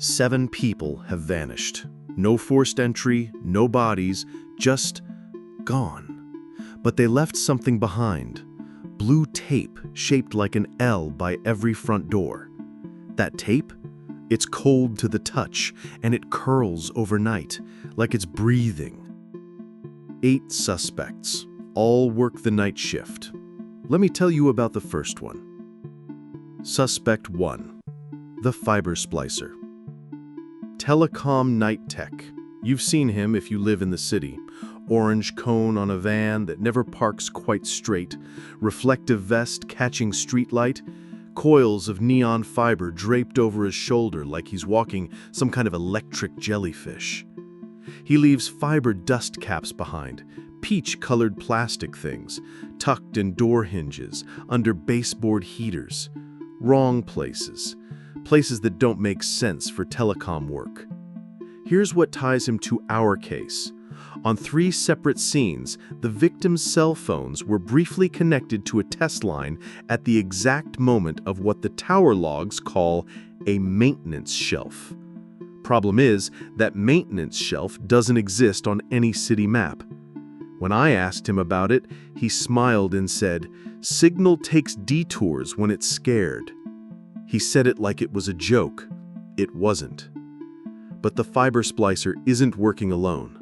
7 people have vanished. No forced entry, no bodies, just gone. But they left something behind. Blue tape shaped like an L by every front door. That tape? It's cold to the touch, and it curls overnight, like it's breathing. 8 suspects, all work the night shift. Let me tell you about the first one. Suspect 1, the Fiber Splicer. Telecom night tech. You've seen him if you live in the city. Orange cone on a van that never parks quite straight, reflective vest catching streetlight, coils of neon fiber draped over his shoulder like he's walking some kind of electric jellyfish. He leaves fiber dust caps behind, peach-colored plastic things, tucked in door hinges, under baseboard heaters. Wrong places. Places that don't make sense for telecom work. Here's what ties him to our case. On 3 separate scenes, the victims' cell phones were briefly connected to a test line at the exact moment of what the tower logs call a maintenance shelf. Problem is, that maintenance shelf doesn't exist on any city map. When I asked him about it, he smiled and said, "Signal takes detours when it's scared." He said it like it was a joke. It wasn't. But the Fiber Splicer isn't working alone.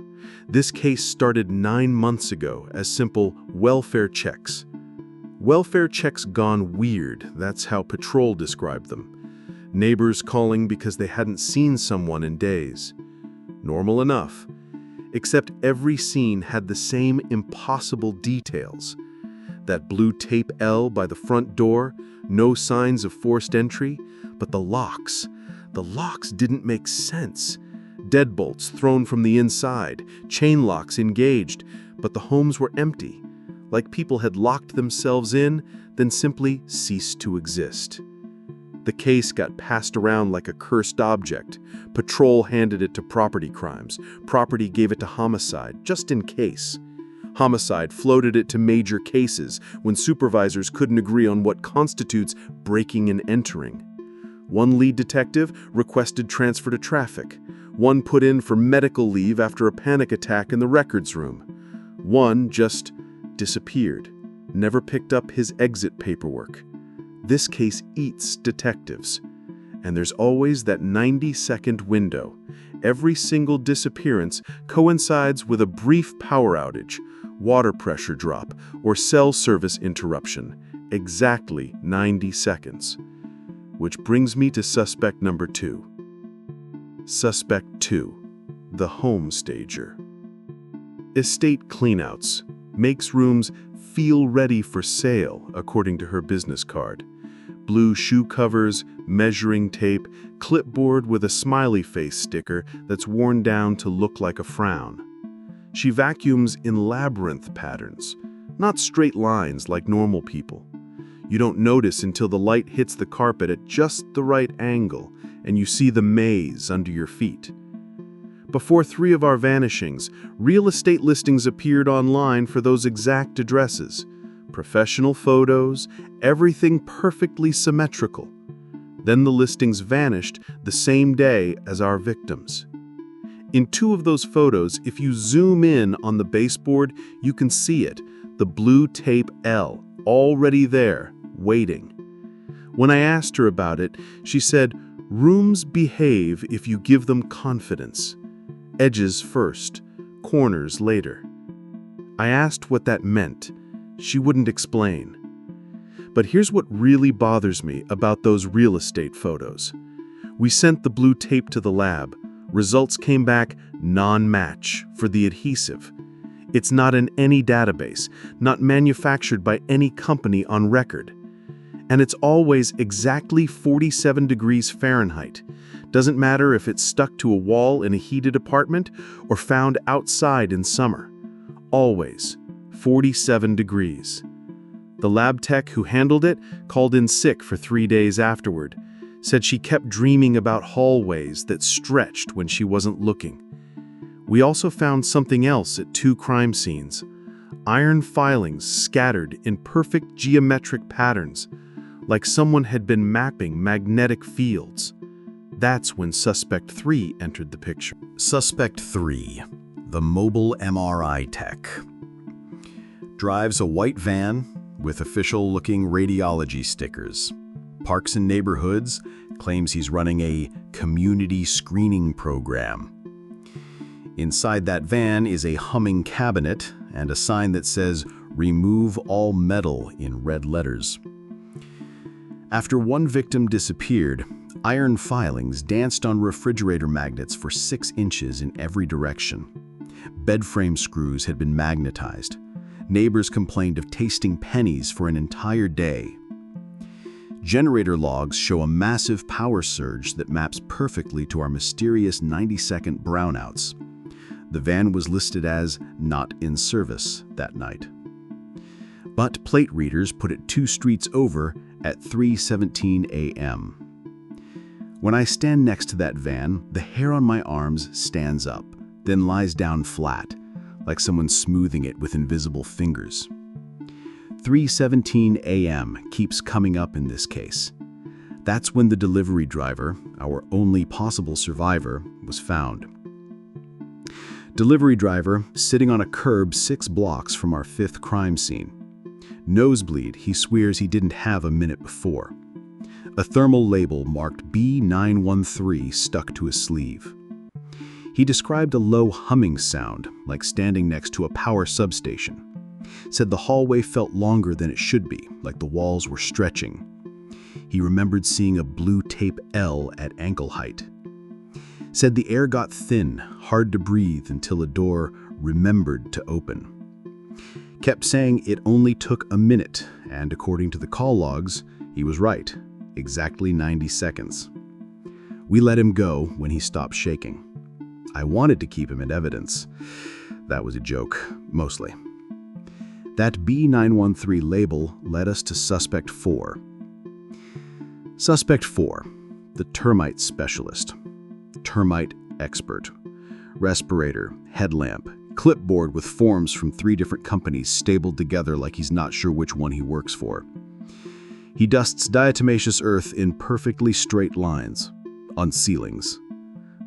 This case started 9 months ago as simple welfare checks. Welfare checks gone weird, that's how Patrol described them. Neighbors calling because they hadn't seen someone in days. Normal enough. Except every scene had the same impossible details. That blue tape L by the front door, no signs of forced entry, but the locks didn't make sense. Deadbolts thrown from the inside, chain locks engaged, but the homes were empty, like people had locked themselves in, then simply ceased to exist. The case got passed around like a cursed object. Patrol handed it to property crimes. Property gave it to homicide, just in case. Homicide floated it to major cases when supervisors couldn't agree on what constitutes breaking and entering. One lead detective requested transfer to traffic. One put in for medical leave after a panic attack in the records room. One just disappeared, never picked up his exit paperwork. This case eats detectives. And there's always that 90-second window. Every single disappearance coincides with a brief power outage, water pressure drop, or cell service interruption. Exactly 90 seconds. Which brings me to suspect number 2. Suspect 2, the home stager. Estate cleanouts, makes rooms feel ready for sale, according to her business card. Blue shoe covers, measuring tape, clipboard with a smiley face sticker that's worn down to look like a frown. She vacuums in labyrinth patterns, not straight lines like normal people. You don't notice until the light hits the carpet at just the right angle and you see the maze under your feet. Before 3 of our vanishings, real estate listings appeared online for those exact addresses. Professional photos, everything perfectly symmetrical. Then the listings vanished the same day as our victims. In 2 of those photos, if you zoom in on the baseboard, you can see it, the blue tape L, already there, waiting. When I asked her about it, she said, "Rooms behave if you give them confidence. Edges first, corners later." I asked what that meant. She wouldn't explain. But here's what really bothers me about those real estate photos. We sent the blue tape to the lab. Results came back non-match for the adhesive. It's not in any database, not manufactured by any company on record. And it's always exactly 47 degrees Fahrenheit. Doesn't matter if it's stuck to a wall in a heated apartment or found outside in summer. Always 47 degrees. The lab tech who handled it called in sick for 3 days afterward. Said she kept dreaming about hallways that stretched when she wasn't looking. We also found something else at 2 crime scenes. Iron filings scattered in perfect geometric patterns, like someone had been mapping magnetic fields. That's when Suspect 3 entered the picture. Suspect 3, the mobile MRI tech. Drives a white van with official-looking radiology stickers. Parks in neighborhoods, claims he's running a community screening program. Inside that van is a humming cabinet and a sign that says, "Remove all metal" in red letters. After one victim disappeared, iron filings danced on refrigerator magnets for 6 inches in every direction. Bed frame screws had been magnetized. Neighbors complained of tasting pennies for an entire day. Generator logs show a massive power surge that maps perfectly to our mysterious 90-second brownouts. The van was listed as not in service that night. But plate readers put it 2 streets over at 3:17 a.m. When I stand next to that van, the hair on my arms stands up, then lies down flat, like someone smoothing it with invisible fingers. 3:17 a.m. keeps coming up in this case. That's when the delivery driver, our only possible survivor, was found. Delivery driver sitting on a curb 6 blocks from our 5th crime scene. Nosebleed he swears he didn't have a minute before. A thermal label marked B913 stuck to his sleeve. He described a low humming sound, like standing next to a power substation. Said the hallway felt longer than it should be, like the walls were stretching. He remembered seeing a blue tape L at ankle height. Said the air got thin, hard to breathe until a door remembered to open. Kept saying it only took a minute, and according to the call logs, he was right, exactly 90 seconds. We let him go when he stopped shaking. I wanted to keep him in evidence. That was a joke, mostly. That B913 label led us to Suspect 4. Suspect 4, the termite specialist. Termite expert. Respirator, headlamp, clipboard with forms from 3 different companies stapled together like he's not sure which one he works for. He dusts diatomaceous earth in perfectly straight lines, on ceilings.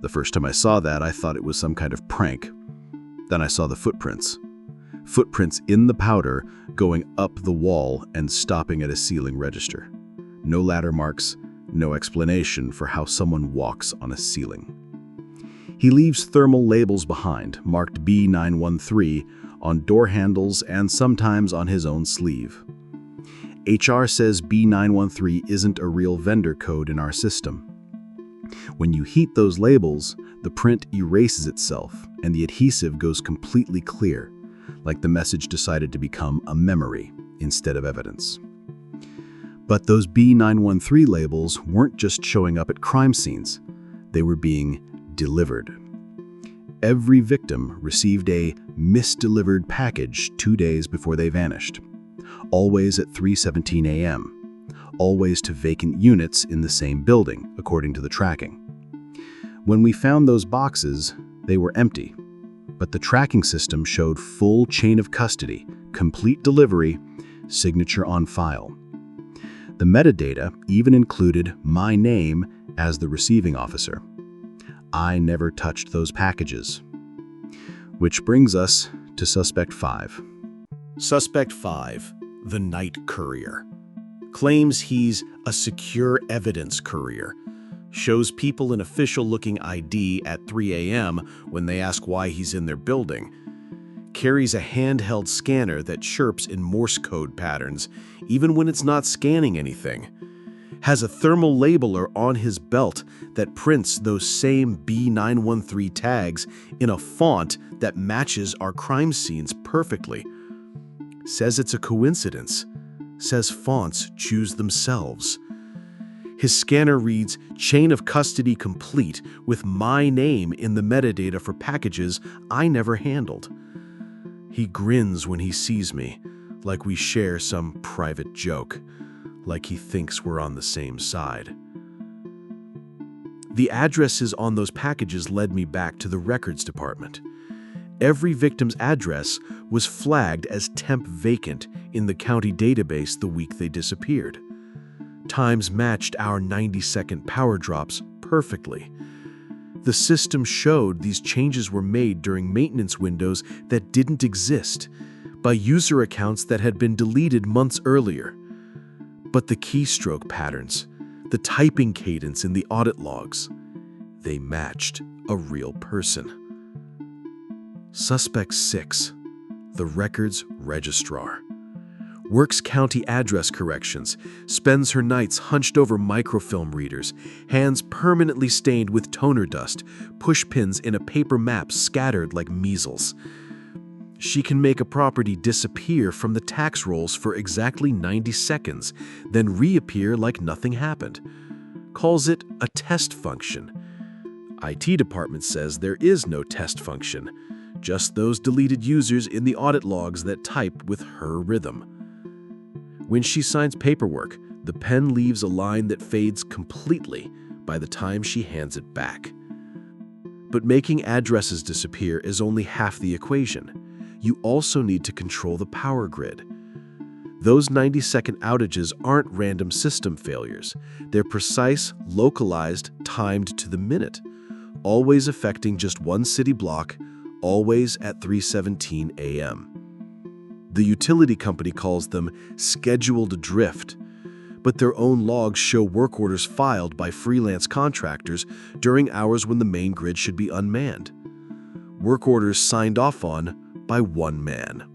The first time I saw that, I thought it was some kind of prank. Then I saw the footprints. Footprints in the powder going up the wall and stopping at a ceiling register. No ladder marks, no explanation for how someone walks on a ceiling. He leaves thermal labels behind, marked B913, on door handles and sometimes on his own sleeve. HR says B913 isn't a real vendor code in our system. When you heat those labels, the print erases itself and the adhesive goes completely clear, like the message decided to become a memory instead of evidence. But those B913 labels weren't just showing up at crime scenes, they were being delivered. Every victim received a misdelivered package 2 days before they vanished, always at 3:17 a.m., always to vacant units in the same building, according to the tracking. When we found those boxes, they were empty, but the tracking system showed full chain of custody, complete delivery, signature on file. The metadata even included my name as the receiving officer. I never touched those packages. Which brings us to Suspect 5. Suspect 5, the night courier. Claims he's a secure evidence courier. Shows people an official-looking ID at 3 a.m. when they ask why he's in their building. Carries a handheld scanner that chirps in Morse code patterns, even when it's not scanning anything. Has a thermal labeler on his belt that prints those same B913 tags in a font that matches our crime scenes perfectly. Says it's a coincidence. Says fonts choose themselves. His scanner reads chain of custody complete with my name in the metadata for packages I never handled. He grins when he sees me, like we share some private joke, like he thinks we're on the same side. The addresses on those packages led me back to the records department. Every victim's address was flagged as temp vacant in the county database the week they disappeared. Times matched our 90-second power drops perfectly. The system showed these changes were made during maintenance windows that didn't exist, by user accounts that had been deleted months earlier. But the keystroke patterns, the typing cadence in the audit logs, they matched a real person. Suspect 6, the records registrar. Works county address corrections, spends her nights hunched over microfilm readers, hands permanently stained with toner dust, pushpins in a paper map scattered like measles. She can make a property disappear from the tax rolls for exactly 90 seconds, then reappear like nothing happened. Calls it a test function. IT department says there is no test function, just those deleted users in the audit logs that type with her rhythm. When she signs paperwork, the pen leaves a line that fades completely by the time she hands it back. But making addresses disappear is only half the equation. You also need to control the power grid. Those 90-second outages aren't random system failures. They're precise, localized, timed to the minute, always affecting just one city block, always at 3:17 a.m. The utility company calls them scheduled drift, but their own logs show work orders filed by freelance contractors during hours when the main grid should be unmanned. Work orders signed off on by one man.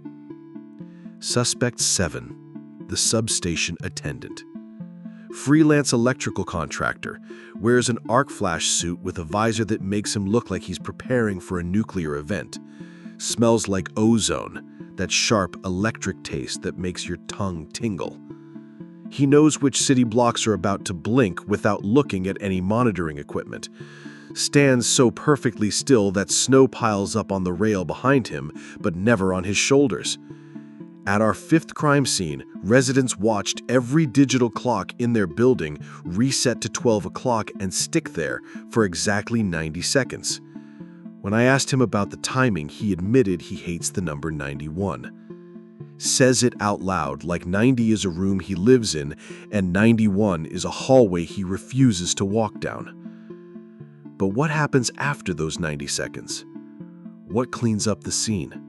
Suspect 7, the substation attendant. Freelance electrical contractor, wears an arc flash suit with a visor that makes him look like he's preparing for a nuclear event. Smells like ozone, that sharp electric taste that makes your tongue tingle. He knows which city blocks are about to blink without looking at any monitoring equipment. Stands so perfectly still that snow piles up on the rail behind him, but never on his shoulders. At our 5th crime scene, residents watched every digital clock in their building reset to 12 o'clock and stick there for exactly 90 seconds. When I asked him about the timing, he admitted he hates the number 91. Says it out loud like 90 is a room he lives in and 91 is a hallway he refuses to walk down. But what happens after those 90 seconds? What cleans up the scene?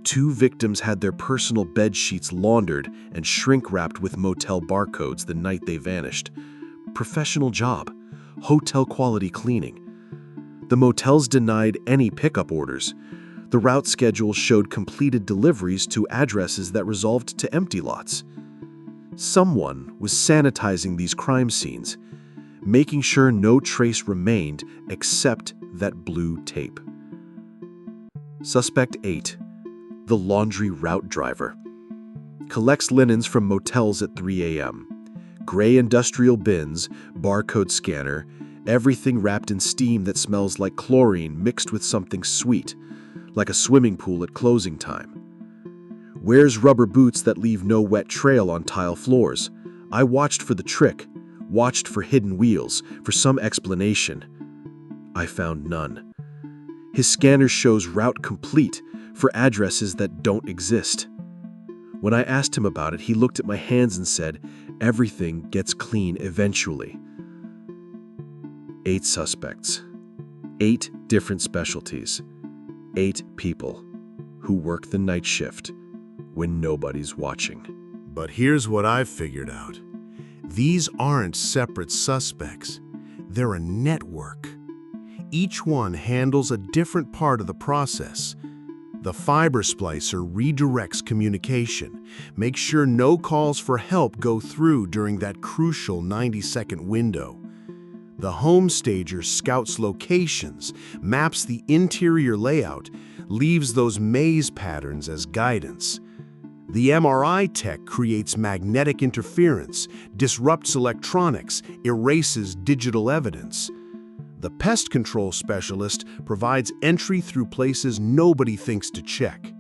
2 victims had their personal bed sheets laundered and shrink-wrapped with motel barcodes the night they vanished. Professional job, hotel-quality cleaning. The motels denied any pickup orders. The route schedule showed completed deliveries to addresses that resolved to empty lots. Someone was sanitizing these crime scenes, making sure no trace remained except that blue tape. Suspect 8, the laundry route driver. Collects linens from motels at 3 a.m. Gray industrial bins, barcode scanner, everything wrapped in steam that smells like chlorine mixed with something sweet, like a swimming pool at closing time. Wears rubber boots that leave no wet trail on tile floors. I watched for the trick, watched for hidden wheels, for some explanation. I found none. His scanner shows route complete for addresses that don't exist. When I asked him about it, he looked at my hands and said, "Everything gets clean eventually." 8 suspects, 8 different specialties, 8 people who work the night shift when nobody's watching. But here's what I've figured out. These aren't separate suspects. They're a network. Each one handles a different part of the process. The Fiber Splicer redirects communication, makes sure no calls for help go through during that crucial 90-second window. The Home Stager scouts locations, maps the interior layout, leaves those maze patterns as guidance. The MRI tech creates magnetic interference, disrupts electronics, erases digital evidence. The pest control specialist provides entry through places nobody thinks to check.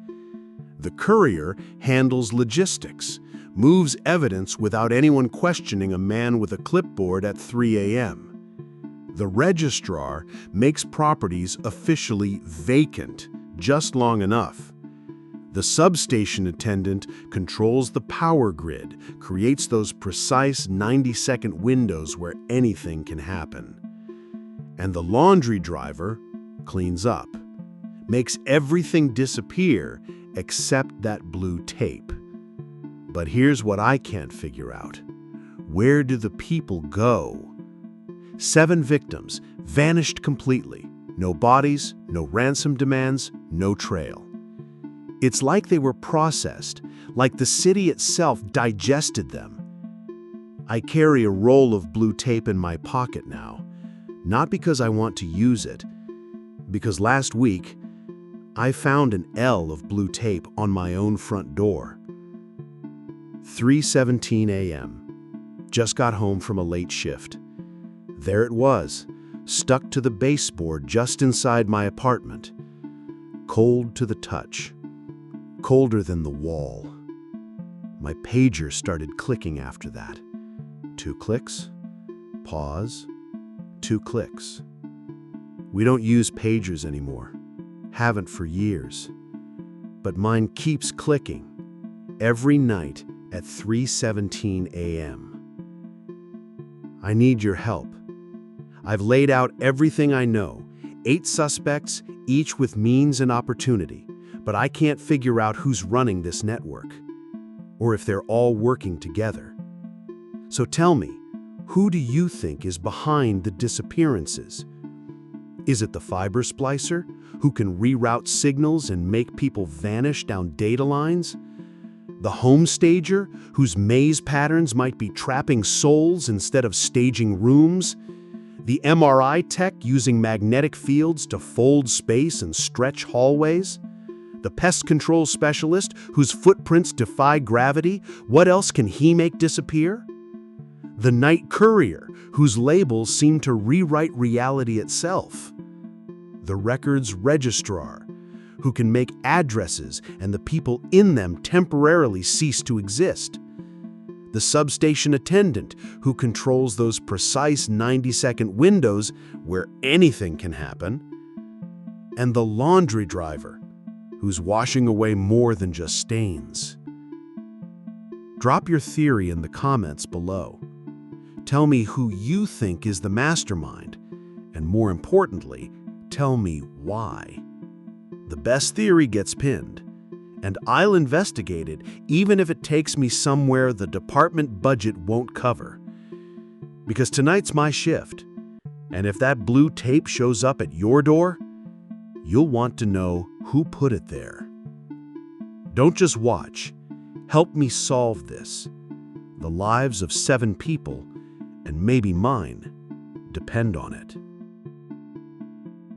The Courier handles logistics, moves evidence without anyone questioning a man with a clipboard at 3 a.m. The Registrar makes properties officially vacant, just long enough. The Substation Attendant controls the power grid, creates those precise 90-second windows where anything can happen. And the laundry driver cleans up, makes everything disappear except that blue tape. But here's what I can't figure out. Where do the people go? 7 victims vanished completely. No bodies, no ransom demands, no trail. It's like they were processed, like the city itself digested them. I carry a roll of blue tape in my pocket now, not because I want to use it, because last week I found an L of blue tape on my own front door. 3:17 a.m. Just got home from a late shift. There it was, stuck to the baseboard just inside my apartment. Cold to the touch. Colder than the wall. My pager started clicking after that. 2 clicks, pause, 2 clicks. We don't use pagers anymore. Haven't for years. But mine keeps clicking every night at 3:17 a.m. I need your help. I've laid out everything I know, 8 suspects, each with means and opportunity, but I can't figure out who's running this network, or if they're all working together. So tell me, who do you think is behind the disappearances? Is it the Fiber Splicer, who can reroute signals and make people vanish down data lines? The home stager, whose maze patterns might be trapping souls instead of staging rooms? The MRI tech using magnetic fields to fold space and stretch hallways? The pest control specialist whose footprints defy gravity, what else can he make disappear? The night courier, whose labels seem to rewrite reality itself? The records registrar, who can make addresses and the people in them temporarily cease to exist? The substation attendant, who controls those precise 90-second windows where anything can happen? And the laundry driver, who's washing away more than just stains? Drop your theory in the comments below. Tell me who you think is the mastermind, and more importantly, tell me why. The best theory gets pinned, and I'll investigate it even if it takes me somewhere the department budget won't cover. Because tonight's my shift, and if that blue tape shows up at your door, you'll want to know who put it there. Don't just watch. Help me solve this. The lives of 7 people, and maybe mine, depend on it.